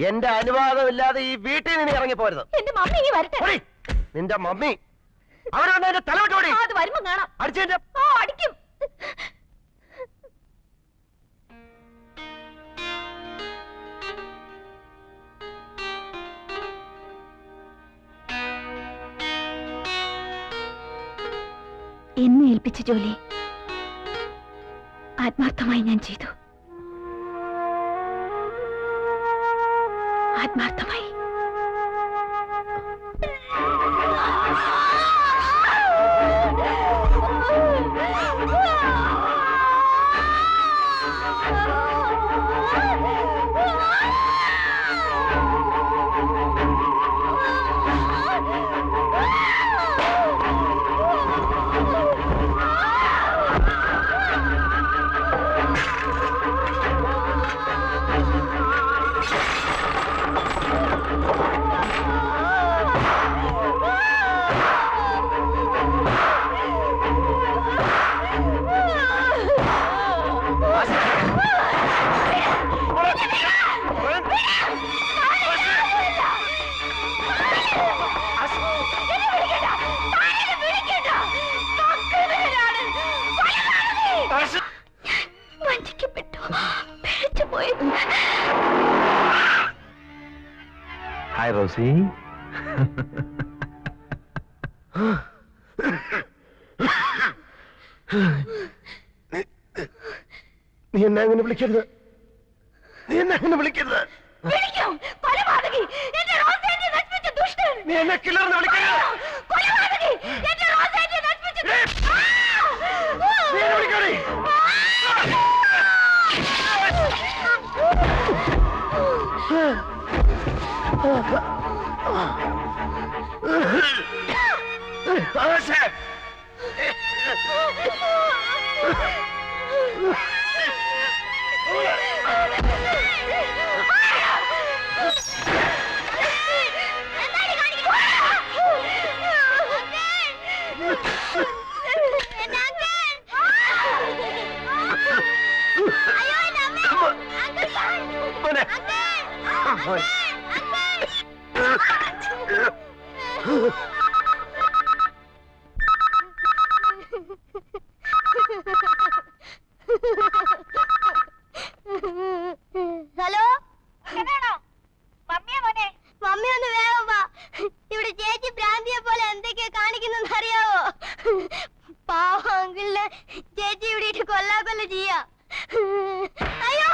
എന്റെ അനുവാദമില്ലാതെ ഈ വീട്ടിൽ നിന്ന് ഇറങ്ങി പോരുത്. എന്റെ മമ്മി ഇനി വരട്ടെ. നിന്റെ മമ്മി അവരൊന്നെ എന്റെ തലവിട്ടോടി. അത് വരുമ്പോ കാണാം. അടിച്ചതിന്റെ അടിക്കും. എന്നെ ഏൽപ്പിച്ച ജോലി ആത്മാർത്ഥമായി ഞാൻ ചെയ്തു. ആത്മാർത്ഥമായി. Hi Rosie. നീ എന്നെ അങ്ങനെ വിളിക്കരുത്. നീ എന്നെ അങ്ങനെ വിളിക്കരുത്. നീ എന്നെ കിളർന്ന് വിളിക്കരുത്. നീ എന്നെ വിളിക്കണേ. ഹലോ, മമ്മി ഒന്ന് വേഗം വാ. ഇവിടെ ചേച്ചി ഭ്രാന്തിയെ പോലെ എന്തൊക്കെയാ കാണിക്കുന്നെന്ന് അറിയാവോ? പാവം അങ്കിളിനെ ചേച്ചി ഇവിടെ ഇട്ട് കൊല്ലാകൊല്ല ചെയ്യാ. അയ്യോ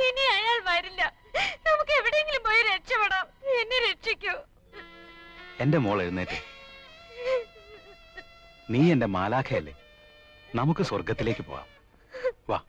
ഇനി അയാൾ വരില്ല. നമുക്ക് എവിടെയെങ്കിലും പോയി രക്ഷപ്പെടാം. എന്നെ രക്ഷിക്കൂ. എന്റെ മോൾ എഴുന്നേറ്റ്. നീ എന്റെ മാലാഖയല്ലേ, നമുക്ക് സ്വർഗത്തിലേക്ക് പോവാം. വാ.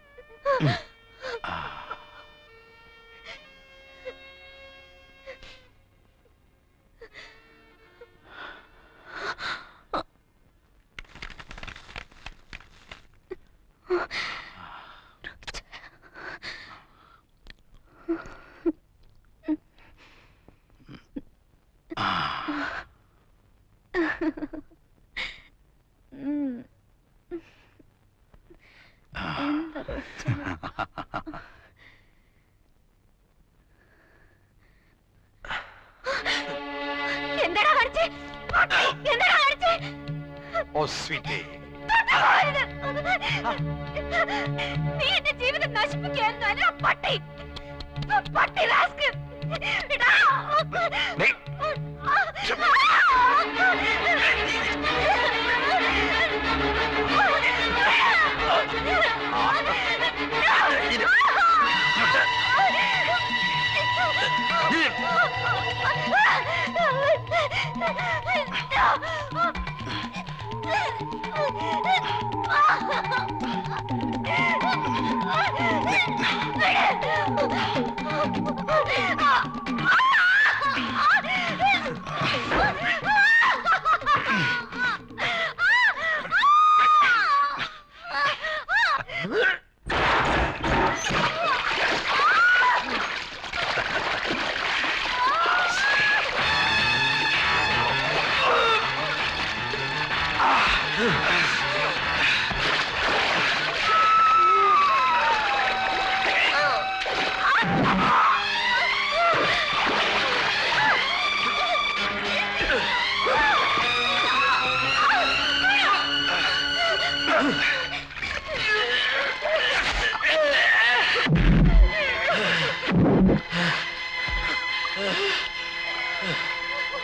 നീ എന്റെ ജീവിതം നശിപ്പിക്കുകയായിരുന്നു അല്ല പട്ടി. പട്ടി റാസ്കൽ.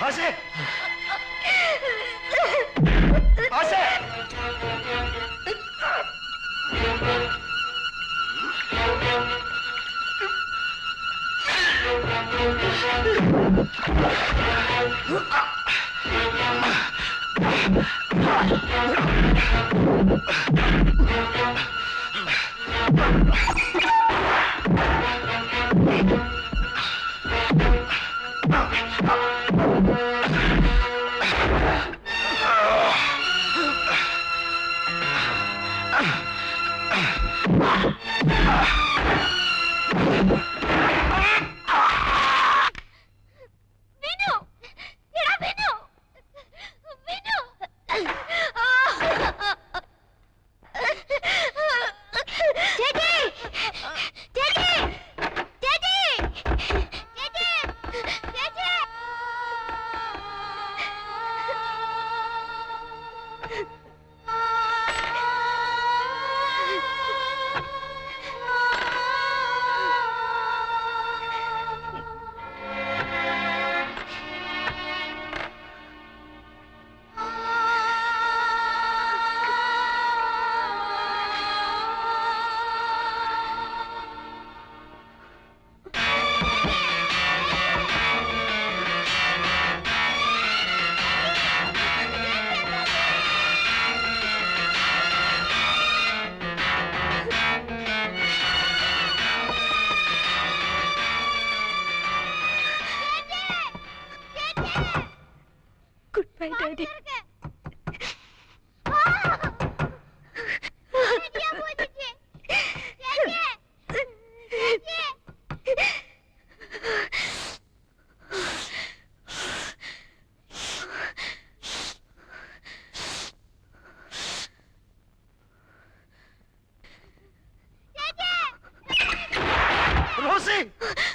ആശേ ആശേ Goodbye, Daddy. Rosie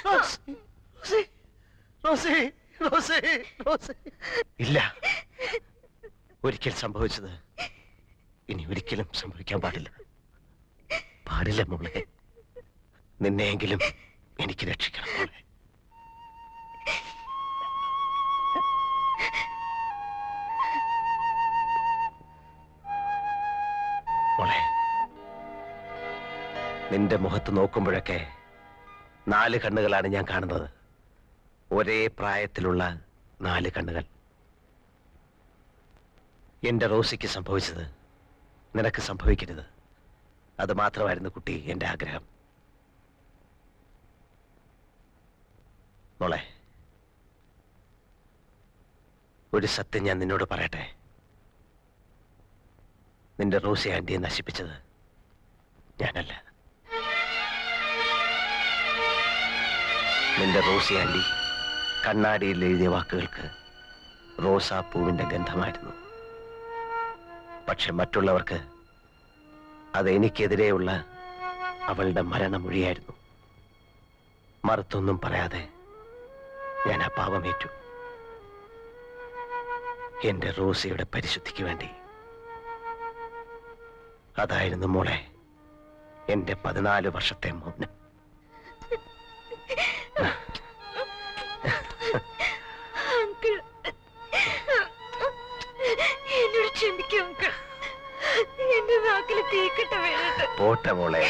Rosie Rosie Rosie Rosie ഇല്ല, ഒരിക്കൽ സംഭവിച്ചത് ഇനി ഒരിക്കലും സംഭവിക്കാൻ പാടില്ല. പാടില്ല മോളെ. നിന്നെയെങ്കിലും എനിക്ക് രക്ഷിക്കണം മോളെ. മോളെ, നിന്റെ മുഖത്ത് നോക്കുമ്പോഴൊക്കെ 4 കണ്ണുകളാണ് ഞാൻ കാണുന്നത്. ഒരേ പ്രായത്തിലുള്ള 4 കണ്ണുകൾ. എന്റെ റോസിക്ക് സംഭവിച്ചത് നിനക്ക് സംഭവിക്കരുത്. അത് മാത്രമായിരുന്നു കുട്ടി എന്റെ ആഗ്രഹം. മോളെ, ഒരു സത്യം ഞാൻ നിന്നോട് പറയട്ടെ. നിന്റെ റോസി ആന്റിയെ നശിപ്പിച്ചത് ഞാനല്ല. നിന്റെ റോസി ആന്റി കണ്ണാടിയിൽ എഴുതിയ വാക്കുകൾക്ക് റോസാപ്പൂവിന്റെ ഗന്ധമായിരുന്നു. പക്ഷെ മറ്റുള്ളവർക്ക് അത് എനിക്കെതിരെയുള്ള അവളുടെ മരണമൊഴിയായിരുന്നു. മറുത്തൊന്നും പറയാതെ ഞാൻ ആ പാവമേറ്റു. എന്റെ റോസിയുടെ പരിശുദ്ധിക്ക് വേണ്ടി. അതായിരുന്നു മോളെ എന്റെ 14 വർഷത്തെ മൗനം. എന്നോട് ക്ഷമിക്കും അങ്കിൾ. എന്റെ നാക്കിൽ തീക്കട്ട വീണിട്ട്. പോട്ടെ മോളെ.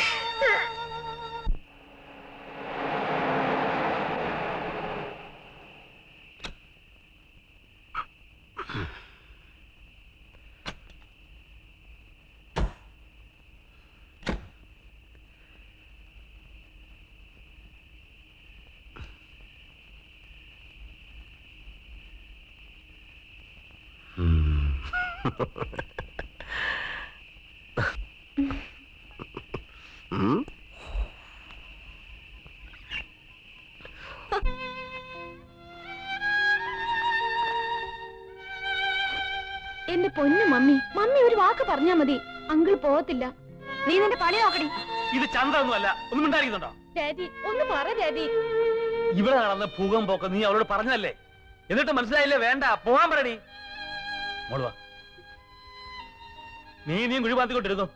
പൊന്നു മമ്മി, മമ്മി ഒരു വാക്ക് പറഞ്ഞാ മതി, അങ്കിൾ പോകത്തില്ല. നീ നിന്റെ പണി നോക്കടി. ഇത് ചന്ദ്രൊന്നുമല്ല, ഒന്നും ഉണ്ടായിരിക്കുന്നുണ്ടോ? ഡാഡി ഒന്ന് പറ ഡാഡി. ഇവിടെ നടന്ന ഭൂകമ്പൊക്കെ നീ അവളോട് പറഞ്ഞല്ലേ? എന്നിട്ട് മനസ്സിലായില്ലേ? വേണ്ട, പോകാൻ പറയടി. മോളുവാ, നീ കുഴിപാത്തിക്കൊണ്ടിരുന്നു.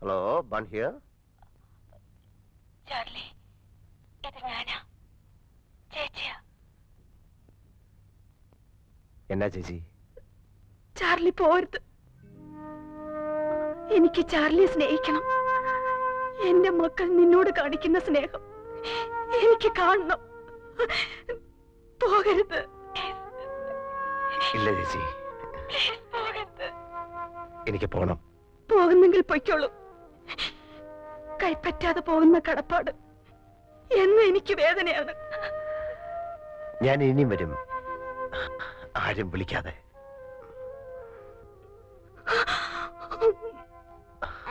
Hello, bun here. ചാർലി, ഇത് ഞാനാ, ചേച്ചിയാ. എന്നാ ചേച്ചി? ചാർലി പോരുത്. എനിക്ക് ചാർലിയെ സ്നേഹിക്കണം. എന്റെ മക്കൾ നിന്നോട് കാണിക്കുന്ന സ്നേഹം എനിക്ക് കാണണം. പോകരുത്. ഇല്ല ചേച്ചി, എനിക്ക് പോണം. പോകുന്നെങ്കിൽ പൊയ്ക്കോളൂ. കൈപ്പറ്റാതെ പോകുന്ന കടപ്പാട് എന്ന് എനിക്ക് വേദനയാണ്. ഞാൻ ഇനിയും വരും, ആരും വിളിക്കാതെ.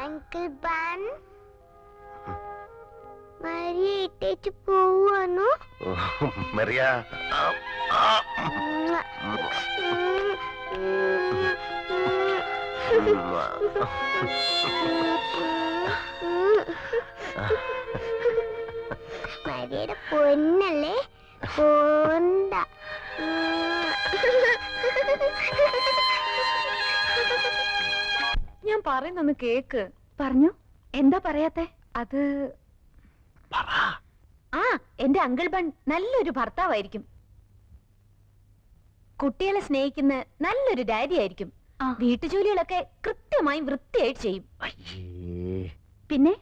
അങ്കിൾ ബാൻ മരിയ ഇട്ടേച്ച് പോവാണോ? മറിയ, മരിയുടെ പൊന്നല്ലേ, പോണ്ട. ഞാൻ പറയുന്നൊന്ന് കേക്ക്. പറഞ്ഞു. എന്താ പറയാത്തെ? അത് ആ, എന്റെ അങ്കിൾ ബൺ നല്ലൊരു ഭർത്താവായിരിക്കും. കുട്ടികളെ സ്നേഹിക്കുന്ന നല്ലൊരു ഡാഡി ആയിരിക്കും. വീട്ടുജോലികളൊക്കെ കൃത്യമായി വൃത്തിയായിട്ട് ചെയ്യും. പിന്നെ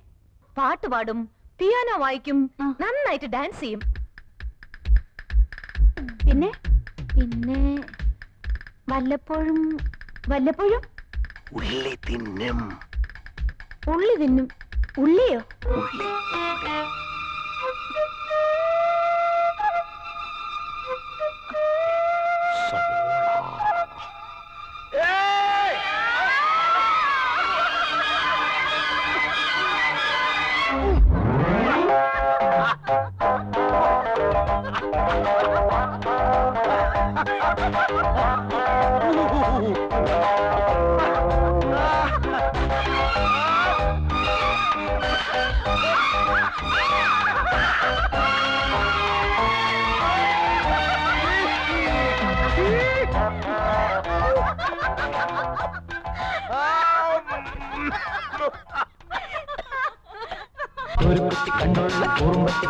പാട്ട് പാടും, പിയാനോ വായിക്കും, നന്നായിട്ട് ഡാൻസ് ചെയ്യും. പിന്നെ പിന്നെ വല്ലപ്പോഴും വല്ലപ്പോഴും ഉള്ളി തിന്നും. ഉള്ളി തിന്നും. ഉള്ളിയോ? ഒരു കുട്ടി കണ്ണുള്ള കുറുമ്പത്തി